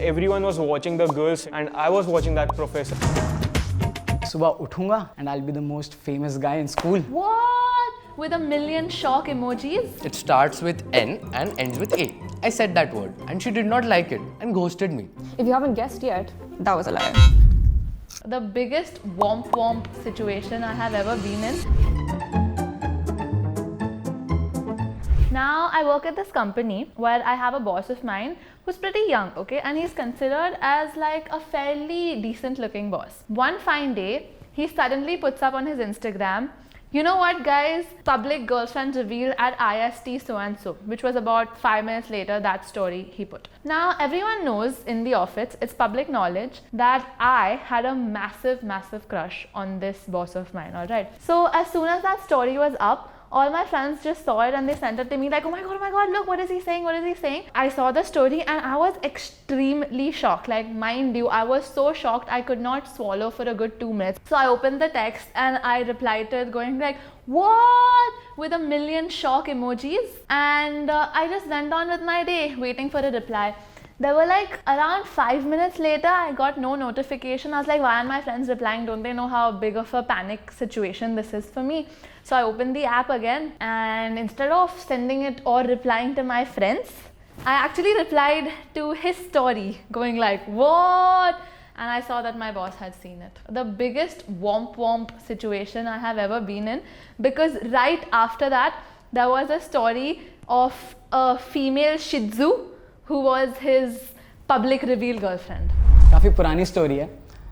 everyone was watching the girls and I was watching that professor. सुबह उठूंगा and I'll be the most famous guy in school. What? With a million shock emojis? It starts with N and ends with A. I said that word and she did not like it and ghosted me. If you haven't guessed yet, that was a lie. The biggest womp situation I have ever been in. Now I work at this company where I have a boss of mine who's pretty young, okay, and he's considered as like a fairly decent looking boss. One fine day, he suddenly puts up on his Instagram, you know what guys, public girlfriend revealed at IST so and so, which was about 5 minutes later, that story he put. Now everyone knows in the office, it's public knowledge that I had a massive crush on this boss of mine, alright. So as soon as that story was up, all my friends just saw it and they sent it to me like, oh my god, look, what is he saying? I saw the story and I was extremely shocked. Like, mind you, I was so shocked I could not swallow for a good 2 minutes. So I opened the text and I replied to it going like, what? With a million shock emojis. And I just went on with my day waiting for a reply. There were like around 5 minutes later, I got no notification. I was like, why are my friends replying? Don't they know how big of a panic situation this is for me? So I opened the app again and instead of sending it or replying to my friends, I actually replied to his story going like, what? And I saw that my boss had seen it. The biggest womp situation I have ever been in, because right after that, there was a story of a female Shih Tzu who was his public reveal girlfriend. काफ़ी पुरानी story है.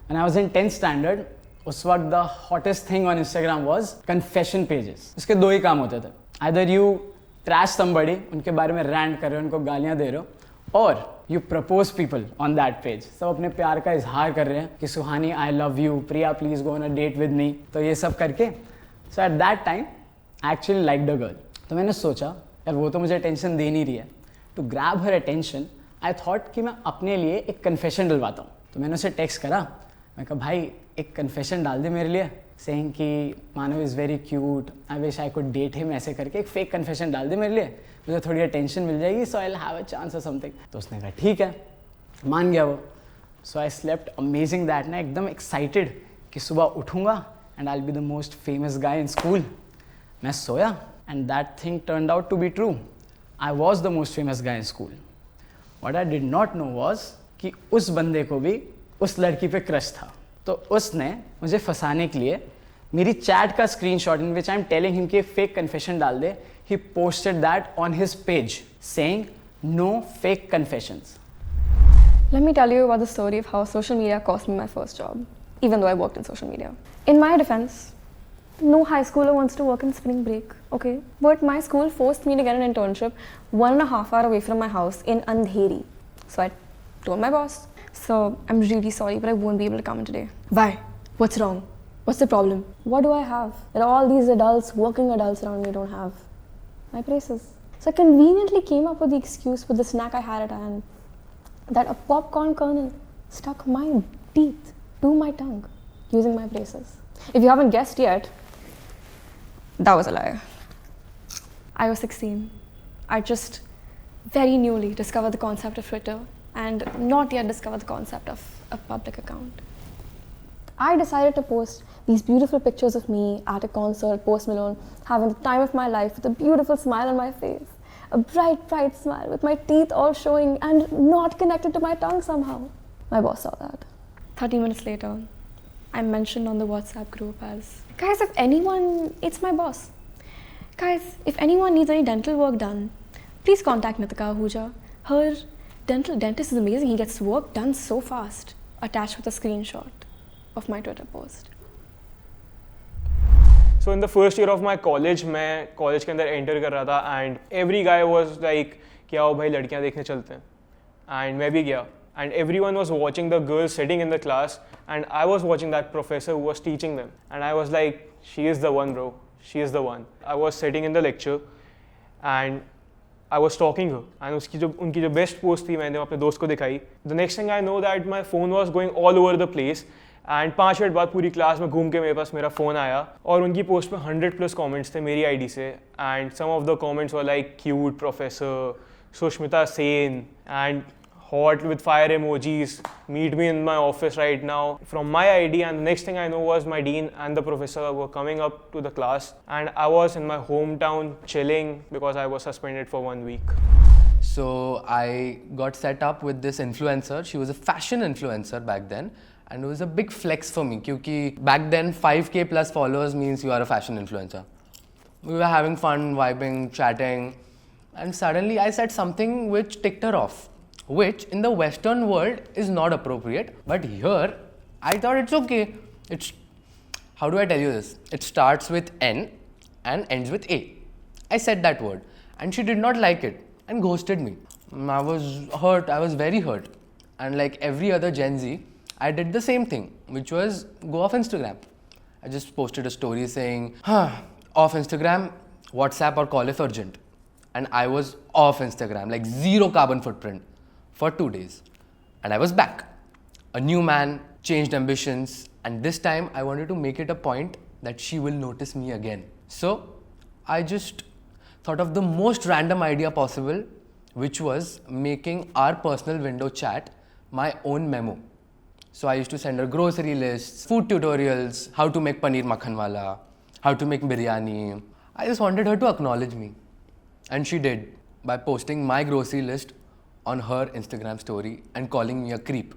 When I was in 10th standard, उस वक्त the hottest thing on Instagram was confession pages. इसके 2 ही काम होते थे. Either you trash somebody, उनके बारे में rant कर रहे हो, उनको गालियाँ दे रहे हो, or you propose people on that page. सब अपने प्यार का इजहार कर रहे हैं कि सुहानी I love you, Priya please go on a date with me. तो ये सब करके, so at that time I actually liked a girl. तो मैंने सोचा यार वो तो मुझे attention दे नहीं रही है. To grab her attention, I thought कि मैं अपने लिए एक confession डलवाता हूँ. तो मैंने उसे text करा. मैं कहा भाई एक confession डाल दे मेरे लिए, saying कि मानव is very cute, I wish I could date him, ऐसे करके एक fake confession डाल दे मेरे लिए, मुझे थोड़ी attention मिल जाएगी, so I'll have a chance or something. तो उसने कहा ठीक है, मान गया वो. So I slept amazing that night, एकदम excited कि सुबह उठूँगा and I'll be the most famous guy in school. मैं सोया and that thing turned out to be true. I was the most famous guy in school. What I did not know was कि उस बंदे को भी उस लड़की पे crush था. तो उसने मुझे फंसाने के लिए मेरी चैट का screenshot in which I'm telling him कि एक fake confession डाल दे. He posted that on his page saying no fake confessions. Let me tell you about the story of how social media cost me my first job, even though I worked in social media. In my defense, no high schooler wants to work in spring break, okay? But my school forced me to get an internship 1.5 hours away from my house in Andheri. So I told my boss, so I'm really sorry, but I won't be able to come in today. Why? What's wrong? What's the problem? What do I have that all these adults, working adults around me don't have? My braces. So I conveniently came up with the excuse with the snack I had at hand that a popcorn kernel stuck my teeth to my tongue using my braces. If you haven't guessed yet, that was a lie. I was 16. I just very newly discovered the concept of Twitter and not yet discovered the concept of a public account. I decided to post these beautiful pictures of me at a concert, Post Malone, having the time of my life with a beautiful smile on my face. A bright smile with my teeth all showing and not connected to my tongue somehow. My boss saw that. 30 minutes later, I'm mentioned on the WhatsApp group as, guys, if anyone, it's my boss. Guys, if anyone needs any dental work done, please contact Nitika Ahuja. Her dentist is amazing. He gets work done so fast. Attached with a screenshot of my Twitter post. So in the first year of my college, मैं college के अंदर enter कर रहा था and every guy was like कि आओ भाई लड़कियाँ देखने चलते हैं. And मैं भी गया. And everyone was watching the girls sitting in the class and I was watching that professor who was teaching them. And I was like, she is the one, bro. She is the one. I was sitting in the lecture and I was stalking her. And उनकी जो best post थी मैंने अपने दोस्त को दिखाई. The next thing I know that my phone was going all over the place. And 5 minute बाद पूरी क्लास में घूम के मेरे पास मेरा फ़ोन आया और उनकी पोस्ट में 100+ कमेंट्स थे मेरी आईडी से and some of the comments were like cute professor Sushmita Sen and hot with fire emojis, meet me in my office right now, from my ID. And the next thing I know was my dean and the professor were coming up to the class, and I was in my hometown chilling because I was suspended for 1 week. So I got set up with this influencer. She was a fashion influencer back then. And it was a big flex for me because back then 5k plus followers means you are a fashion influencer. We were having fun, vibing, chatting, and suddenly I said something which ticked her off, which in the Western world is not appropriate, but here I thought it's okay. How do I tell you this? It starts with N and ends with A. I said that word and she did not like it and ghosted me. I was hurt, I was very hurt. And like every other Gen Z, I did the same thing, which was go off Instagram. I just posted a story saying, off Instagram, WhatsApp or call if urgent. And I was off Instagram, like zero carbon footprint for 2 days. And I was back. A new man, changed ambitions, and this time I wanted to make it a point that she will notice me again. So I just thought of the most random idea possible, which was making our personal window chat my own memo. So I used to send her grocery lists, food tutorials, how to make paneer makhan wala, how to make biryani. I just wanted her to acknowledge me. And she did by posting my grocery list on her Instagram story and calling me a creep.